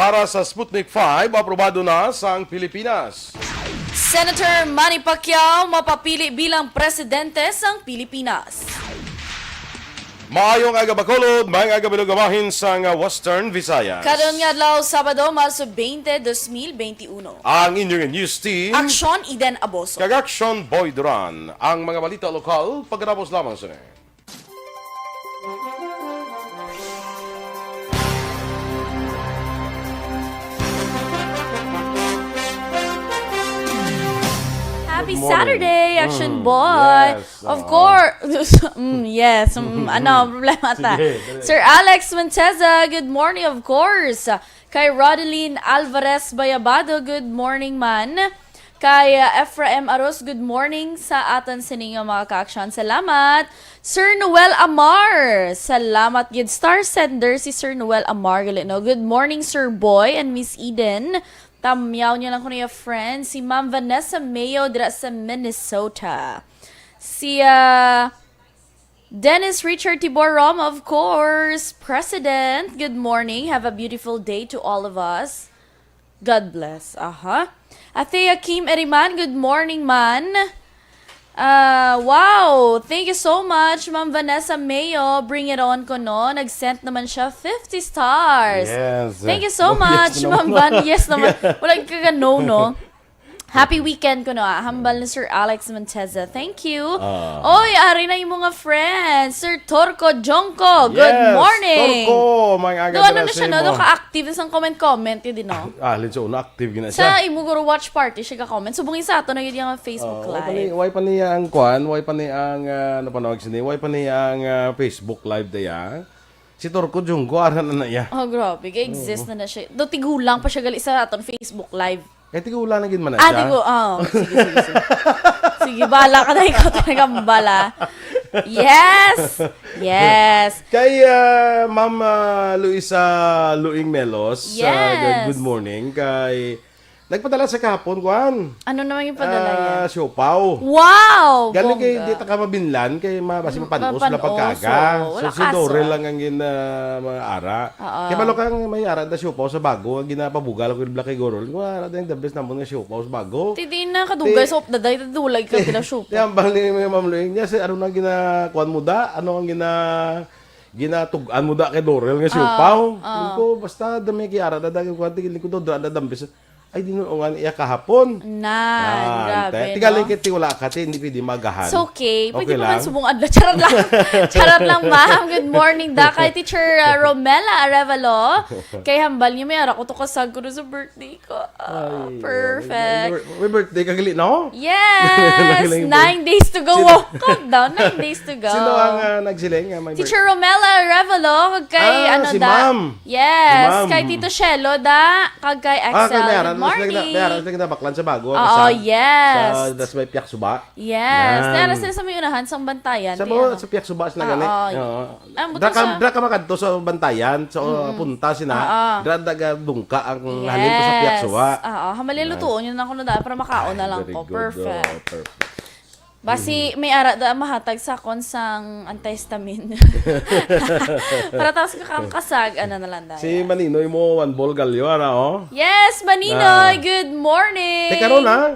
para sa Sputnik 5, aprobado na sa Pilipinas. Senator Manny Pacquiao mapapili bilang presidente sa Pilipinas. Maayong aga Bacolod, maayong aga Bilugamahin sa Western Visayas. Karon nga adlaw Sabado, Marso 20, 2021. Ang inyong news team, Aksyon Iden Aboso. kag Aksyon Boy Duran. Ang mga balita lokal, pagkatapos lamang sa Happy morning. Saturday, Action Boy. yes, Of course. Yes. Ano, problema ta. Sige, dali. Sir Alex Monteza, good morning, of course. Kay Rodeline Alvarez Bayabado, good morning man. Kay Ephraim Aros, good morning sa atan sininyo mga ka-aksyon. Salamat. Sir Noel Amar, salamat. Good star sender si Sir Noel Amar. No? Good morning, Sir Boy and Miss Eden. Tamyaw niya lang ko niya friend. Si Ma'am Vanessa Mayo dira sa Minnesota. Si Dennis Richard Tibor Rom, of course. President, good morning. Have a beautiful day to all of us. God bless. Ate Kim Eriman, good morning man. Wow, thank you so much, Ma'am Vanessa Mayo. Bring it on ko no. Nag-sent naman siya 50 stars. Yes. Thank you so Oh, much, yes Ma'am naman. Van. Yes naman. Walang no, no? Happy weekend ko no. Hambal ni Sir Alex Monteza. Thank you. Oy, ari na yung mga friends. Sir Torco Jonko, good morning. Torko, mga aga Do ano na siya no? Do ka-active sa comment yun din no? Lito, na-active gina Sa siya. Imuguro Watch Party, siya ka-comment. Subungin sa ato na yun yung Facebook Live. Why pa niya ang kwan, why pa niya ang, napanawag sini, why pa niya ang Facebook Live daya. Si Torko Jungko, aran na niya. Oh, grabe. Exist na siya. Do tigulang pa siya gali sa aton Facebook Live. Eh, tigula na gin man na siya. Sige. Sige, bala ka na ikaw talaga bala. Yes. Kay Ma'am Luisa Luing Melos, Yes. good morning. Kay nagpadala sa kahapon, kwan. Ano naman yung padala yan? Siopaw. Wow! Galing kay bongga. dita ka mabinlan kay mabasi mapanos Mapanos, na pagkaga. wala So si Dore kaso. lang ang ara. Oo. Kaya balo kang may ara da siopaw sa bago, ang ginapabugal ko black kay Gorol. Wala ding the best namon nga siopaw sa bago. Titi na kadugay sa opdaday, tadulag ka pila show. Kaya bang ni Ma'am Luing niya, ano nang ginakuan mo da? Ano ang ginatugan mo da kay Dorel nga siopaw? Ko basta dami kay ara da daging kwante ko do da dambis. Ay, di nung iya kahapon. Grabe, Tigaling no? kiti wala ka, hindi pwede magahan. It's okay. Pwede Okay naman lang? subong adla. Charot lang. Charot lang, ma'am. Good morning da. Kay Teacher Romela Arevalo. Kay hambal niya, may ara ko to kasag ko sa birthday ko. Perfect. May birthday kagali, no? Yes! Nakilang 9 days to go. Wow, countdown. 9 days to go. Sino ang nagsiling? May Teacher Romela Arevalo. Kag kay si da. Ma'am. Yes. Si Ma'am. Kay Tito Shelo da. Kag kay Excel. Good morning. May aran baklan sa bago. Oo, yes. Das may piyak suba. Yes. Yan. Nara sila sa may unahan sa bantayan. Sa Di mo ano? sa piyak suba sila gani. Ang buto sa- Dra ka makadto sa bantayan, so punta sina. Dra daga dungka ang halin ko sa piyak suba. Oo, hamalin lutuon yun ako na dahil para makaon na lang Very ko. good, Perfect. perfect. Basi may ara da mahatag sa konsang antihistamine. Para tapos kakasag, ano na lang dahil. Si Maninoy mo one ball galyo ana oh. Yes, Maninoy! Good morning! Teka ron ha.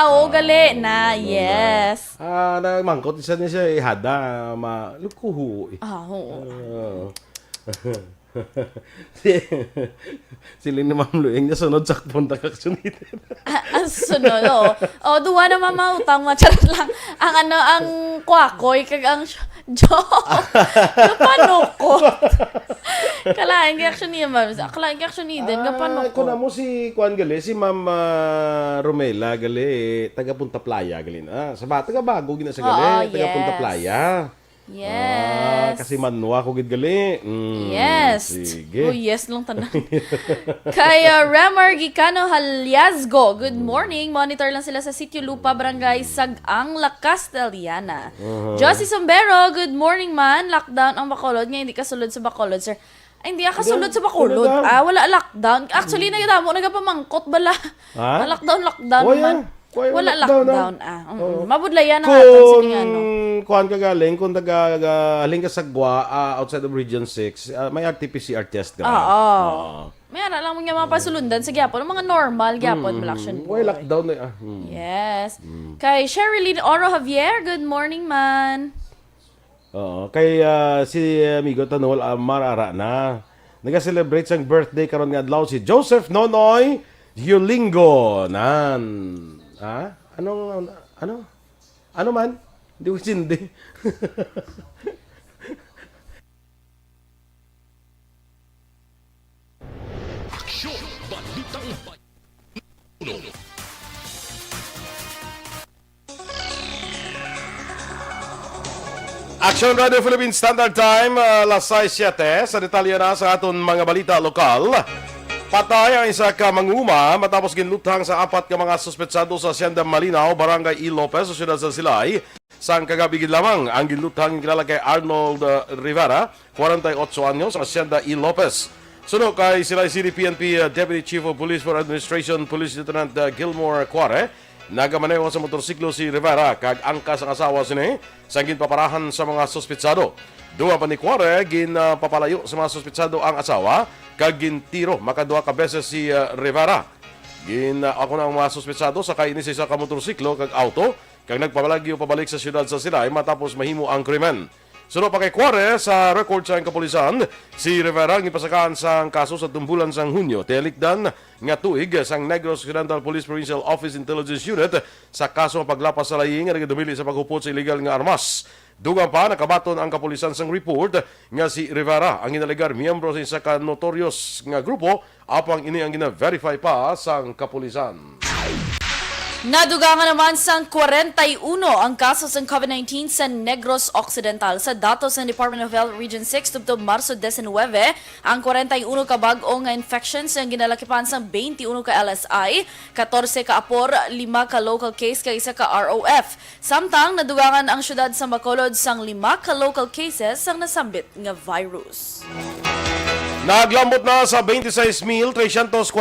Oo, gali na. Yes. Nagmangkot isa niya siya ihada lukuhu. Oo. Si Lynn ni Ma'am Luing niya sunod sa punta kaksunitin. Ang sunod, oo. Duwa na mamautang, macharot lang. Ang kwakoy, kag ang joke. Kapanukot. Kalahin kay action niya, ma'am. Kalahin kay action niya din, kapanukot. Kuna mo si Kuan gali, si Ma'am Romela gali, taga Punta Playa gali na. Taga bago gina sa gali, taga Punta yes. Playa. Yes. Kasi manwa ko gid gali. Yes. Sige. Oh, yes lang tanan. Kay Remar Gicano Haliazgo, good morning. Monitor lang sila sa Sitio Lupa, Barangay Sagang, La Castellana. Josie Sombero, good morning man. Lockdown ang Bacolod. Ngayon hindi kasulod sa Bacolod, sir. Ay, hindi ka kasulod sa Bacolod. Sulod Wala lockdown. Actually, nagdamo, nagapamangkot bala. Ha? Lockdown Oh, man. yeah. Wala lockdown mabudlayan na Kung aton sining ano. kuhan ka galing, kung galing ka sa Gwa, outside of Region 6, may RT-PCR test ka. Oo. May ara lang mo nga mapasulundan sa gyapon mga normal gyapon malaksyon po. May lockdown na. Yes. Kay Sherilyn Oro Javier, good morning man. Oo. Kay si amigo Tanol, marara na. Nag-celebrate sang birthday karon nga adlaw si Joseph Nonoy Yulingo. Ha? Ano man? Hindi ko sindi. Aksyon, Balitang Uno. Action Radio Philippine Standard Time, alas 6:07. Sa detalye na sa aton mga balita lokal. Patay ang isa ka manguma matapos ginluthang sa apat ka mga suspetsado sa Hacienda Malinaw, Barangay E. Lopez, sa siyudad sa Silay. Sang kagabi gid lamang ang ginluthang kilala kay Arnold Rivera, 48 anyos, sa Hacienda E. Lopez. Suno kay Silay City PNP Deputy Chief of Police for Administration, Police Lieutenant Gilmore Cuare, nagamaneho sa motorsiklo si Rivera kag angkas ang asawa sini sang ginpaparahan sa mga suspetsado. Duwa pa ni Cuare ginpapalayo sa mga suspetsado ang asawa kag gintiro makaduha ka beses si Rivera. Ako na ang mga suspetsado sa kainis sa ka motorsiklo kag auto kag nagpabalagyo pabalik sa siyudad sa Silay matapos mahimo ang krimen. Sunod pa kay Cuare sa record sa kapulisan, si Rivera gipasakaan sang kaso sa tumbulan sang Hunyo. Telikdan nga tuig sang Negros Occidental Police Provincial Office Intelligence Unit sa kaso ng paglapas sa laying nga nagdumili sa paghupot sa illegal nga armas. Dugang pa nakabaton ang kapulisan sang report nga si Rivera ang inaligar miyembro sa isa ka notorious nga grupo apang ini ang gina-verify pa sang kapulisan. Nadugangan naman sang 41 ang kaso ng COVID-19 sa Negros Occidental. Sa datos ng Department of Health Region 6 tubtob Marso 19, ang 41 ka bag-o nga infections ang ginalakipan sang 21 ka LSI, 14 ka apor, 5 ka local case kag isa ka ROF. Samtang nadugangan ang syudad sa Bacolod sang 5 ka local cases sang nasambit nga virus. Naglambot na sa 26,344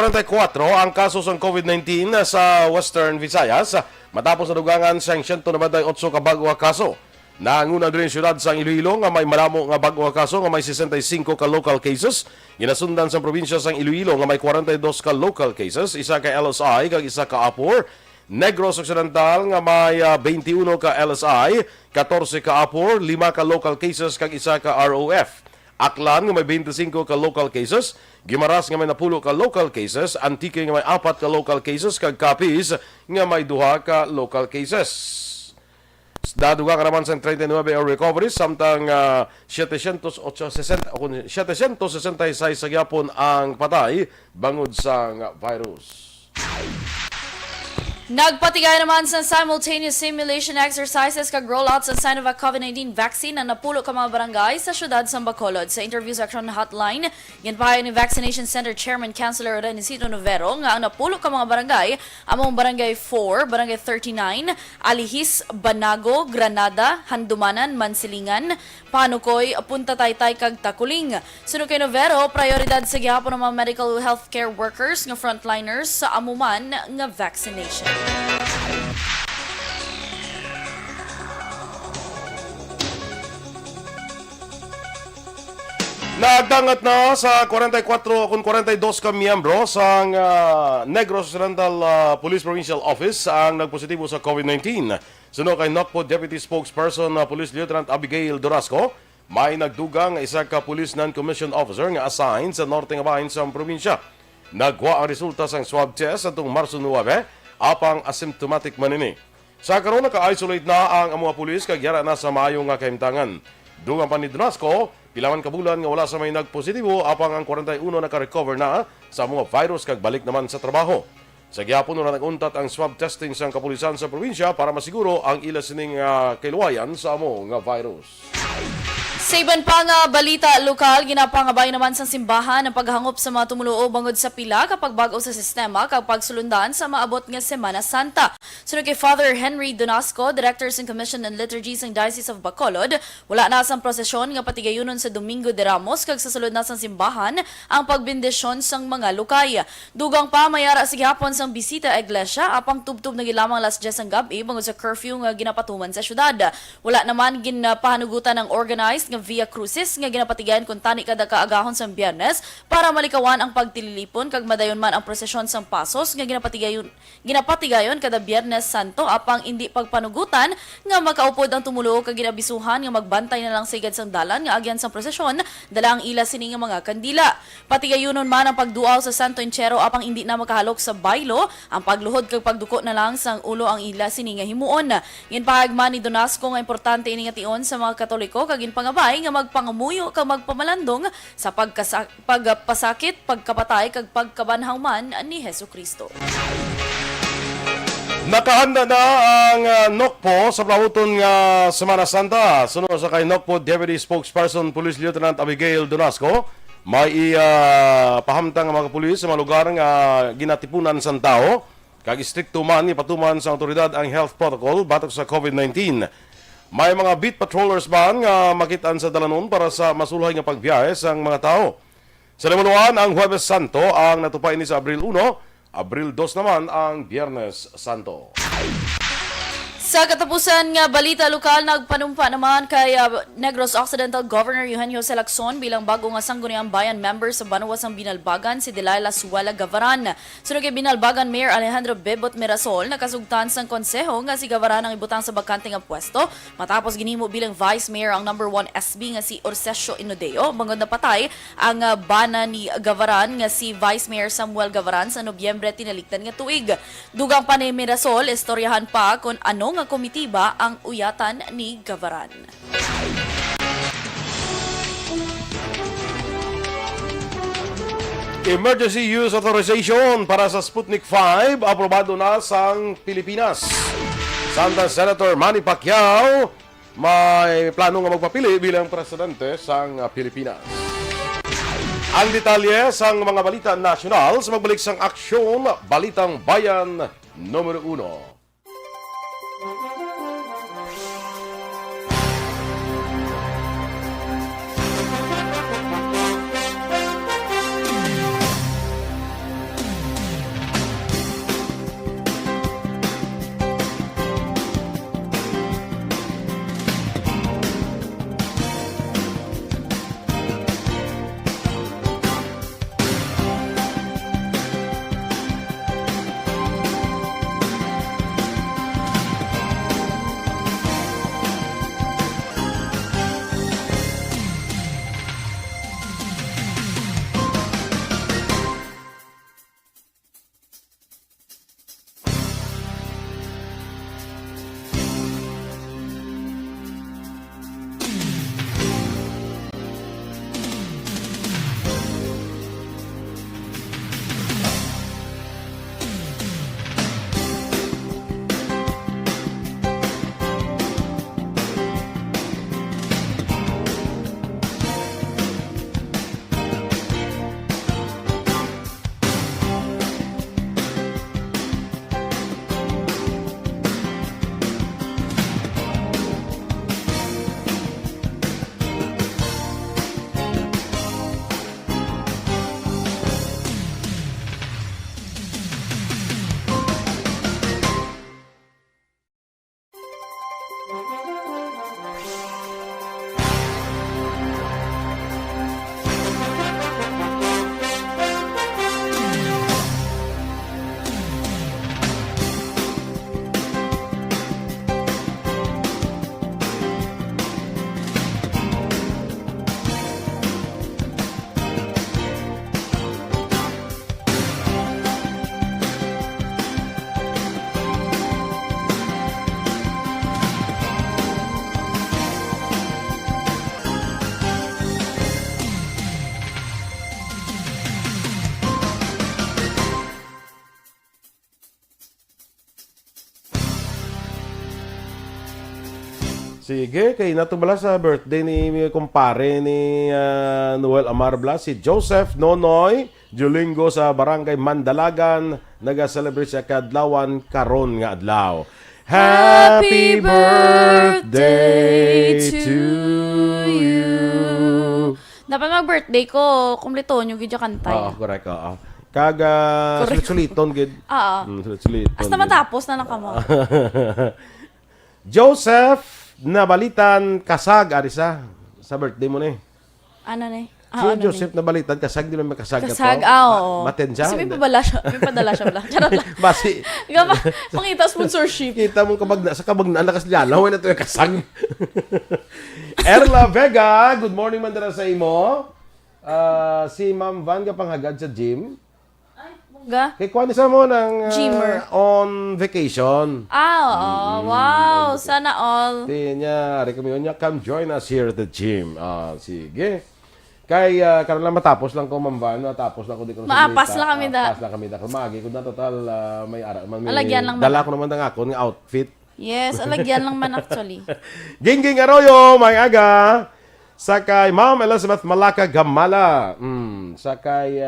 ang kaso ng COVID-19 sa Western Visayas matapos nadugangan sa 198 ka bago kaso. Nanguna din siyudad sa Iloilo nga may maramo nga bago kaso nga may 65 ka local cases. Ginasundan sa probinsya sa Iloilo nga may 42 ka local cases, isa ka LSI kag isa ka Apor. Negros Occidental nga may 21 ka LSI, 14 ka Apor, 5 ka local cases kag isa ka ROF. Aklan nga may 25 ka local cases, Gimaras nga may 10 ka local cases, Antique nga may 4 ka local cases, kag Capiz nga may 2 ka local cases. Daduga ka naman sa 39 recoveries, samtang 766 sa gyapon ang patay bangod sa virus. Nagpatigay naman sa simultaneous simulation exercises kag rollout sa Sinovac COVID-19 vaccine ang napulo ka mga barangay sa syudad sa Bacolod. Sa interview sa Aksyon hotline, ginpahay ni Vaccination Center Chairman Councilor Renisito Numero nga ang napulo ka mga barangay among Barangay 4, Barangay 39, Alihis, Banago, Granada, Handumanan, Mansilingan, Panukoy, Punta Taytay kag Takuling. Sunod kay Numero, prioridad sa gihapon ng mga medical healthcare workers nga frontliners sa amuman nga vaccination. Nagdangat na sa 44 kung 42 ka miyembro sa Negros Occidental Police Provincial Office ang nagpositibo sa COVID-19. Suno kay NOCPO Deputy Spokesperson Police Lieutenant Abigail Durasco, may nagdugang isa ka Police Non-Commissioned Officer nga assigned sa norte nga bahin sa probinsya. Nagwa ang resulta sa swab test atong Marso 9, apang asymptomatic manini. Sa karon naka-isolate na ang mga pulis kag yara na sa maayong nga kahimtangan. Dugang pa ni Donasco, pilaman ka bulan nga wala sa may nagpositibo, apang ang 41 naka-recover na sa mga virus kag balik naman sa trabaho. Sa gihapon na naguntat ang swab testing sa kapulisan sa probinsya para masiguro ang ila sining kailuwayan sa amo nga virus. Sa iban pa nga balita lokal, ginapangabay naman sa simbahan ang paghangop sa mga tumuluo bangod sa pila kapag bago sa sistema kapag sulundan sa maabot nga Semana Santa. Sunod kay Father Henry Donasco, Directors in Commission and Liturgies ng Diocese of Bacolod, wala na sang prosesyon nga patigayunon sa Domingo de Ramos kag sa sulod na sang simbahan ang pagbindisyon sang mga lukay. Dugang pa mayara sa gihapon sang bisita iglesia apang tubtub na gilamang alas 10 ang gabi bangod sa curfew nga ginapatuman sa syudad. Wala naman ginapahanugutan ng organized nga Via Crucis nga ginapatigayan kung tani kada kaagahon sa Biyernes para malikawan ang pagtililipon kag madayon man ang prosesyon sang pasos nga ginapatigayon kada Biyernes Santo apang hindi pagpanugutan nga makaupod ang tumulo kag ginabisuhan nga magbantay na lang sa igad sang dalan nga agyan sang prosesyon dala ang ila sini nga mga kandila. Patigayonon man ang pagduaw sa Santo Enchero apang hindi na makahalok sa baylo ang pagluhod kag pagduko na lang sang ulo ang ila sini nga himuon. Ginpahagman ni Donasco nga importante ini nga tion sa mga Katoliko kag ginpangabay nga magpangamuyo kag magpamalandong sa pagpasakit, pagkapatay kag pagkabanhaw man ni Hesukristo. Nakahanda na ang NOCPO sa plauton nga Semana Santa. Sunod sa kay NOCPO Deputy Spokesperson Police Lieutenant Abigail Donasco, may pahamtang ang mga pulis sa mga lugar nga ginatipunan sa tao kag istrikto man ipatuman sa otoridad ang health protocol batok sa COVID-19. May mga beat patrollers ba nga makitaan sa dalanon para sa masulhay nga pagbiyahe sa mga tao. Sa limunuan, ang Huwebes Santo ang natupay ni sa Abril 1, Abril 2 naman ang Biyernes Santo. Sa katapusan nga balita lokal, nagpanumpa naman kay Negros Occidental Governor Eugenio Aksyon bilang bago nga sangguniang bayan member sa Banuwasang Binalbagan si Delilah Suwala Gavaran. Sunod kay Binalbagan Mayor Alejandro Bebot Mirasol, nakasugtan sang konseho nga si Gavaran ang ibutang sa bakante nga pwesto matapos ginhimo bilang Vice Mayor ang number 1 SB nga si Orcesio Inodeo. Bangod na patay ang bana ni Gavaran nga si Vice Mayor Samuel Gavaran sa Nobyembre tinaliktan nga tuig. Dugang pa ni Mirasol, istoryahan pa kung ano nga komitiba ang uyatan ni Gavaran. Emergency Use Authorization para sa Sputnik 5 aprobado na sa Pilipinas. Santa Senator Manny Pacquiao may plano nga magpapili bilang presidente sa Pilipinas. Ang detalye sa mga balita nasyonal sa magbalik sang Aksyon, Balitang Bayan, Numero 1. Sige, kay natubala sa birthday ni kumpare ni Noel Amar Blas, si Joseph Nonoy Julingo sa Barangay Mandalagan, naga-celebrate siya kadlawan karon nga adlaw. Happy birthday to you. Dapat mag-birthday ko, kumpleto nyo gidyo kantay. Oo, correct. Oo. Kaga sulit-suliton gid. Oo. Sulit-suliton. Hasta matapos na lang ka mo. Joseph Nabalitan Kasag arisa sa birthday mo ni. Ano ni? Si Joseph Nabalitan Kasag, di naman kasag ka to. Kasag, oo. Maten siya. Kasi may padala siya bala. Charot lang. Basi. Pangita sponsorship. Kita mo sa kabagna lakas lalaw na to yung kasag. Erla Vega, good morning man dara sa imo. Si Ma'am Van ka panghagad sa gym. Ga? Kay kuha sa mo ng Gymmer. on vacation. Oo. Wow. Sana all. Tinya, rekomendo niya, come join us here at the gym. Sige. Kay karon lang matapos lang ko Ma'am, matapos lang ko di ko Maapas lang kami da. Maapas lang kami da. Kumagi ko na total may ara man Alagyan lang dala ko naman ng ako ng outfit. Yes, alagyan lang man actually. Gingging Arroyo, may aga. Sakay Ma'am Elizabeth Malaka Gamala. Sakay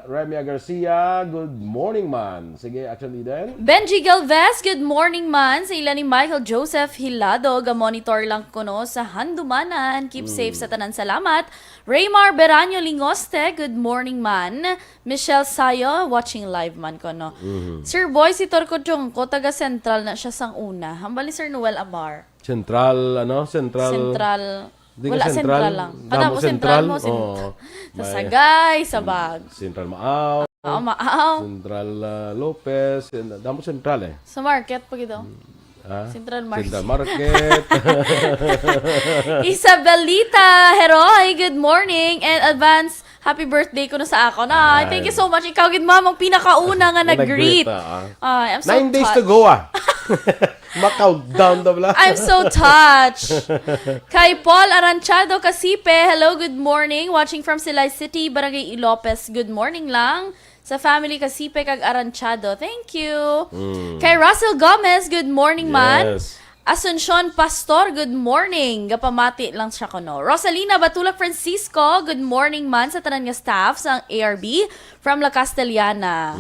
Remia Garcia, good morning man. Sige, actually din. Benji Galvez, good morning man. Sa ila ni Michael Joseph Hilado, ga-monitor lang ko no sa handumanan. Keep safe sa tanan, salamat. Raymar Beranyo Lingoste, good morning man. Michelle Sayo, watching live man ko no. Sir Boy, si Torco Chongko, taga Central na siya sang una. Hambali Sir Noel Amar. Central. Di ka Wala central lang. Patapos central mo. Sa Sagay, sa Bag. Central Maaw. Maaw. Central Lopez. Damo central eh. Sa market pa gito. Central Market. Central Market. Isabelita Heroy, good morning and advance happy birthday ko na sa ako. Thank you so much. Ikaw gid ma'am ang pinakauna nga nag-greet. I'm so 9 days touched. to go Ma-countdown daw lang. I'm so touched. Kay Paul Aranchado Casipe, hello, good morning. Watching from Silay City, Barangay Ilopez, good morning lang. Sa family Casipe kag Aranchado, thank you. Kay Russell Gomez, good morning man. Yes. Asuncion Pastor, good morning. Gapamati lang siya kono. Rosalina Batulak Francisco, good morning man sa tanan nga staff sa ARB from La Castellana.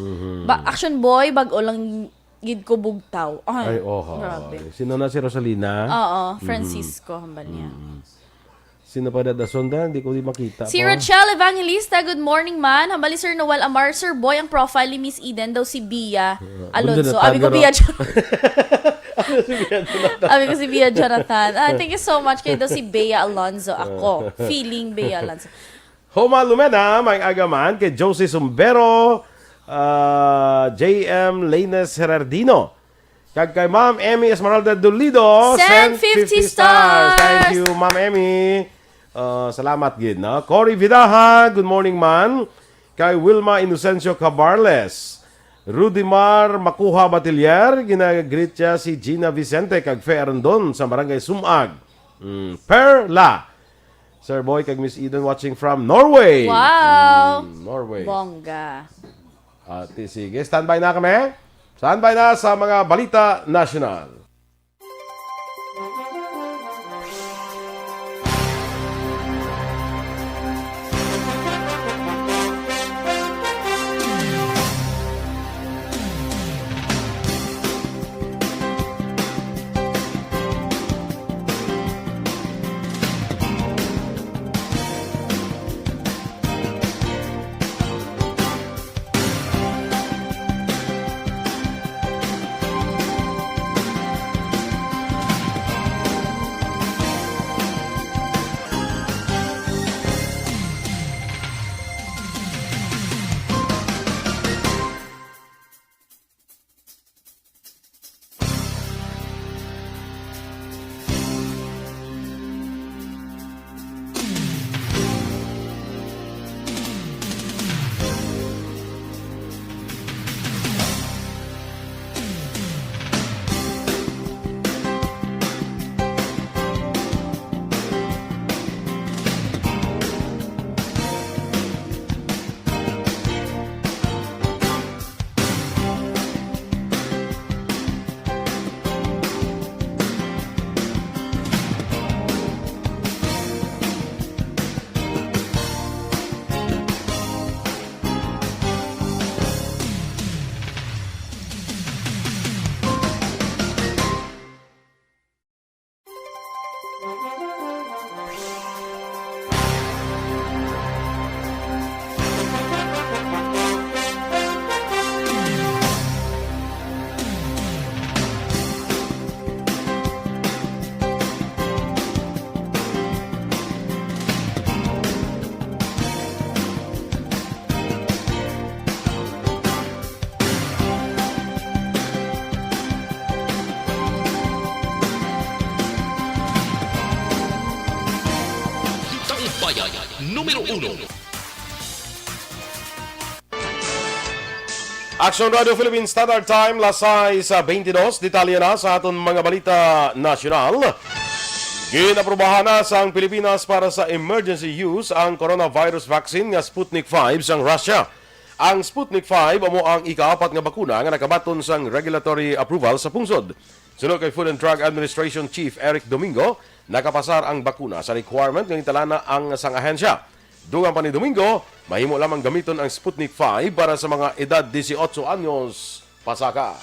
Action boy, bag-o lang gid ko bugtaw. Ay, grabe. Sino na si Rosalina? Oo, Francisco, hambal niya. Sino pa dadasonda? Hindi ko di makita. Si Rachel Evangelista, good morning man. Hambali Sir Noel Amar, Sir Boy, ang profile ni Miss Eden daw si Bia Alonso. Abi ko Bia Abi ko si Bia Jonathan. Thank you so much. Kayo daw si Bea Alonso. Ako, feeling Bea Alonso. Homa Lumena, may agaman kay Josie Sumbero, JM Laines Herardino. Kag kay Ma'am Emmy Esmeralda Dolido, send 50 stars. Thank you, Ma'am Emmy. Salamat gid, no? Cory Vidaha, good morning man. Kay Wilma Inocencio Cabarles. Rudimar Makuha Batilier, ginagreet siya si Gina Vicente kag Fe Arondon sa Barangay Sumag. Perla. Sir Boy kag Miss Eden watching from Norway. Wow. Norway. Bongga. Sige, standby na kami. Standby na sa mga balita national. Numero 1. Aksyon Radio Philippines Standard Time, lasay sa 22, detalye na sa aton mga balita nasyonal. Ginaprubahan na sa Pilipinas para sa emergency use ang coronavirus vaccine nga Sputnik 5 sang Russia. Ang Sputnik 5 amo ang ika-4 nga bakuna nga nakabaton sang regulatory approval sa pungsod. Sunod kay Food and Drug Administration Chief Eric Domingo, nakapasar ang bakuna sa requirement nga italana ang sang ahensya. Dugang pa ni Domingo, mahimo lamang gamiton ang Sputnik 5 para sa mga edad 18 anyos pasaka.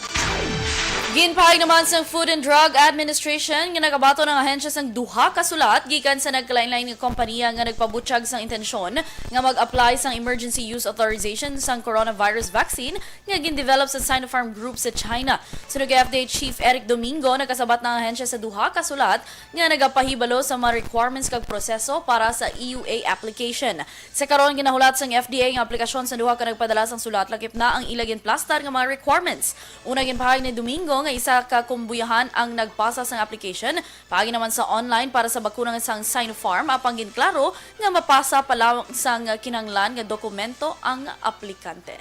Ginpahayag naman sa Food and Drug Administration nga nagabato ng ahensya sang duha ka sulat gikan sa nagkalain-lain nga kompanya nga nagpabutsyag sang intensyon nga mag-apply sang emergency use authorization sang coronavirus vaccine nga gindevelop sa Sinopharm Group sa China. Sunod kay FDA Chief Eric Domingo, nakasabat ng ahensya sa duha ka sulat nga nagapahibalo sa mga requirements kag proseso para sa EUA application. Sa karon ginahulat sang FDA nga aplikasyon sa duha ka nagpadala sang sulat lakip na ang ilagin plastar nga mga requirements. Una ginpahayag ni Domingo nga isa ka kumbuyahan ang nagpasa sang application, paagi naman sa online para sa bakuna nga sang Sinopharm, apang ginklaro nga mapasa pa lang sang kinanglan nga dokumento ang aplikante.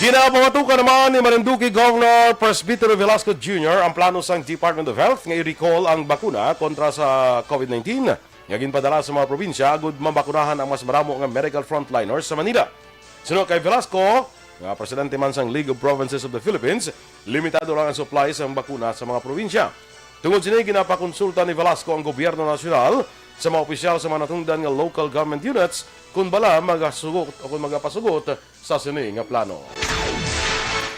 Ginapamatukan naman ni Marinduque Governor Presbytero Velasco Jr. ang plano sang Department of Health nga i-recall ang bakuna kontra sa COVID-19 nga ginpadala sa mga probinsya agud mabakunahan ang mas maramo nga medical frontliners sa Manila. Sunod kay Velasco, nga presidente man sang League of Provinces of the Philippines, limitado lang ang supply sa bakuna sa mga probinsya. Tungod sini ginapakonsulta ni Velasco ang gobyerno nasyonal sa mga opisyal sa mga natungdan nga local government units kung bala magasugot o kung magapasugot sa sini nga plano.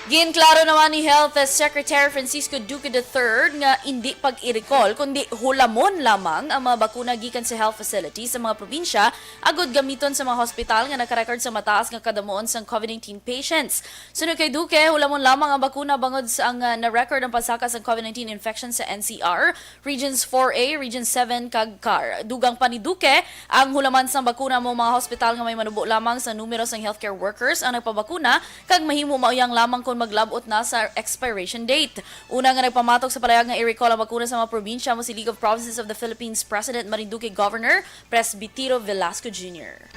Ginklaro naman ni Health Secretary Francisco Duque III nga hindi pag-i-recall kundi hulamon lamang ang mga bakuna gikan sa health facilities sa mga probinsya agud gamiton sa mga hospital nga nakarecord sa mataas nga kadamuon sang COVID-19 patients. Sunod kay Duque, hulamon lamang ang bakuna bangod sa ang na-record ang pasaka sa COVID-19 infection sa NCR, Regions 4A, Region 7 kag CAR. Dugang pa ni Duque, ang hulaman sang bakuna mo mga hospital nga may manubo lamang sa numero sang healthcare workers ang nagpabakuna kag mahimo mauyang lamang kung maglabot na sa expiration date. Una nga nagpamatok sa palayag nga i-recall ang bakuna sa mga probinsya mo si League of Provinces of the Philippines President Marinduque Governor Presbytero Velasco Jr.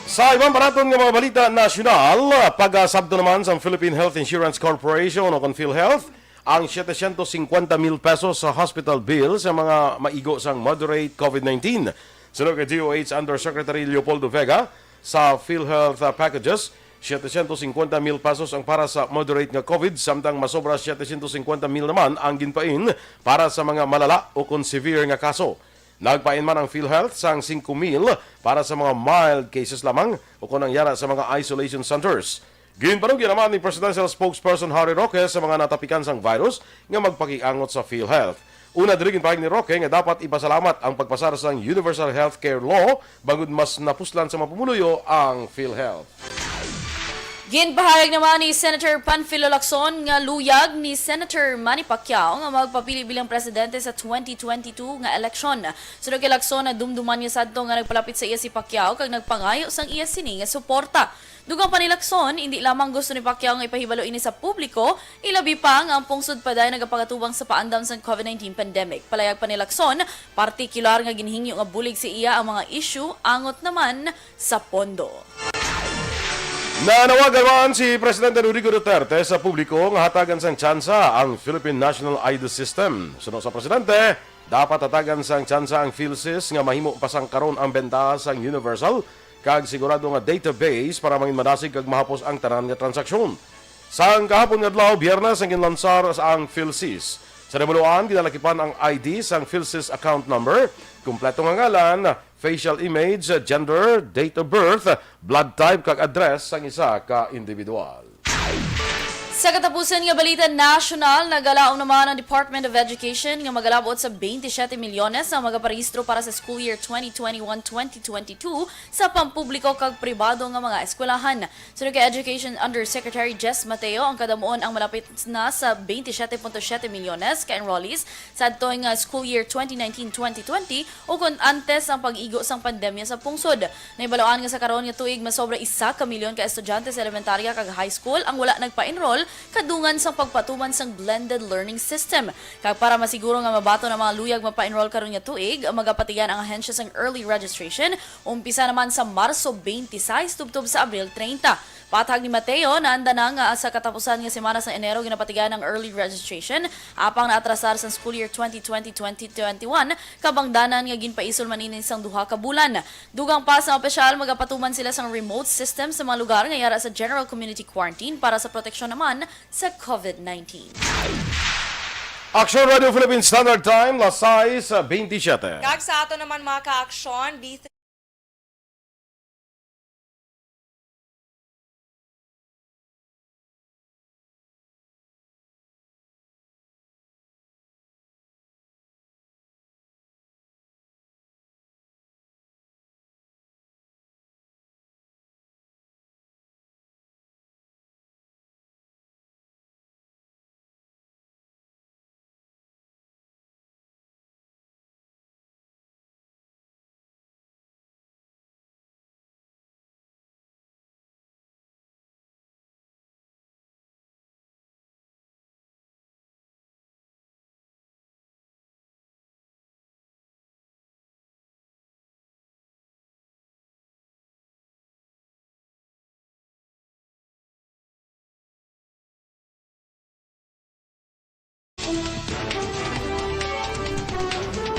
Sa ibang paraton nga mga balita nasyonal, pag-asabto naman sa Philippine Health Insurance Corporation o PhilHealth ang 750,000 pesos sa hospital bill sa mga maigo sang moderate COVID-19. Sunod kay DOH Undersecretary Leopoldo Vega, sa PhilHealth packages, 750,000 pesos ang para sa moderate nga COVID, samtang masobra 750,000 naman ang ginpain para sa mga malala o kung severe nga kaso. Nagpain man ang PhilHealth sang 5,000 para sa mga mild cases lamang o kung nangyara sa mga isolation centers. Ginpanugyan naman ni Presidential Spokesperson Harry Roque sa mga natapikan sang virus nga magpakiangot sa PhilHealth. Una diri ginpahayag ni Roque nga dapat ipasalamat ang pagpasar sang Universal Healthcare Law bangod mas napuslan sa mapumuluyo ang PhilHealth. Ginpahayag naman ni Senator Panfilo Lacson nga luyag ni Senator Manny Pacquiao nga magpapili bilang presidente sa 2022 nga eleksyon. Sunod kay Lacson na dumduman niya sadto nga nagpalapit sa iya si Pacquiao kag nagpangayo sang iya sini nga suporta. Dugang pa ni Lacson, hindi lamang gusto ni Pacquiao nga ipahibalo ini sa publiko, ilabi pa nga ang pungsod pa dahil nagapagatubang sa paandam sa COVID-19 pandemic. Palayag pa ni Lacson, partikular nga ginhingyo nga bulig si iya ang mga issue angot naman sa pondo. Nanawagan man si Presidente Rodrigo Duterte sa publiko nga hatagan sang tsansa ang Philippine National ID System. Sunod sa Presidente, dapat hatagan sang tsansa ang PhilSys nga mahimo pasang karon ang benta sang Universal kag sigurado nga database para mangin madasig kag mahapos ang tanan nga transaksyon. Sang kahapon nga adlaw, Biyernes ang ginlansar ang PhilSys. Sa remuluan, ginalakipan ang ID sang PhilSys account number, kumpleto nga ngalan, facial image, gender, date of birth, blood type kag address sang isa ka individual. Sa katapusan nga balita national, nagalaong naman ang Department of Education nga magalabot sa 27 milyones ang magaparehistro para sa school year 2021-2022 sa pampubliko kag pribado nga mga eskwelahan. Sunod kay Education Undersecretary Jess Mateo, ang kadamuon ang malapit na sa 27.7 milyones ka enrollees sa adtong school year 2019-2020 o kung antes ang pag-igo sang pandemya sa pungsod. Naibaloan nga sa karon nga tuig masobra 1 ka milyon ka estudyante sa elementarya kag high school ang wala nagpa-enroll kadungan sang pagpatuman sang blended learning system. Kag para masiguro nga mabato na mga luyag mapa-enroll karon nga tuig, magapatigan ang ahensya sang early registration, umpisa naman sa Marso 26 tubtob sa Abril 30. Patag ni Mateo, naanda na nga sa katapusan nga semana sa Enero ginapatigan ang early registration, apang naatrasar sa school year 2020-2021, kabangdanan nga ginpaisol maninin sang duha ka bulan. Dugang pa sa opisyal, magapatuman sila sang remote system sa mga lugar nga yara sa general community quarantine para sa proteksyon naman sa COVID-19. Aksyon Radio Philippines Standard Time, las 6:27. Kag sa ato naman mga ka-aksyon,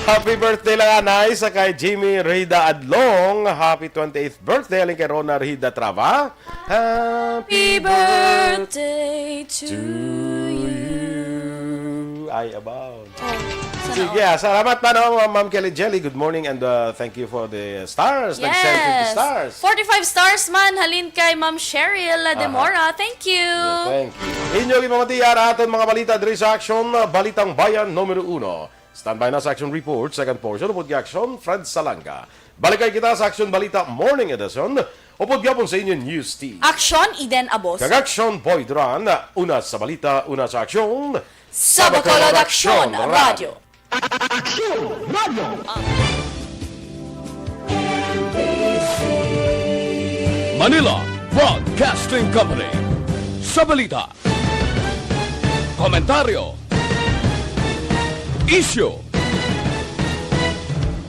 Happy birthday lang anay sa kay Jimmy Rida Adlong. Happy 28th birthday lang kay Rona Rida Trava. Happy birthday to you. Ay, about. Sige, Sana salamat pa no, Ma'am Kelly Jelly. Good morning and thank you for the stars. Nag-send 50 stars. 45 stars man, halin kay Ma'am Cheryl Demora. Thank you. Thank you. Inyo gipamatiya aton mga balita diri sa Aksyon, Balitang Bayan Numero 1. Standby na sa Action Report, second portion, upod Aksyon, Fred Salanga. Balikay kita sa Aksyon Balita Morning Edition, upod gyapon sa inyo News Team. Aksyon, Eden Abos. Kag Aksyon, Boy Duran, una sa balita, una sa Aksyon, Sa Bacolod Aksyon Radio. Manila Broadcasting Company. Sa balita, komentaryo, isyu,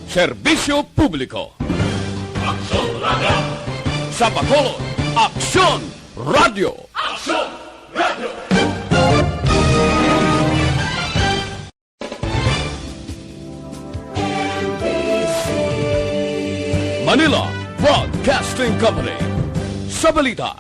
serbisyo publiko. Aksyon Radio. Sa Bacolod, Aksyon Radio. Aksyon Radio. Manila Broadcasting Company. Sa balita,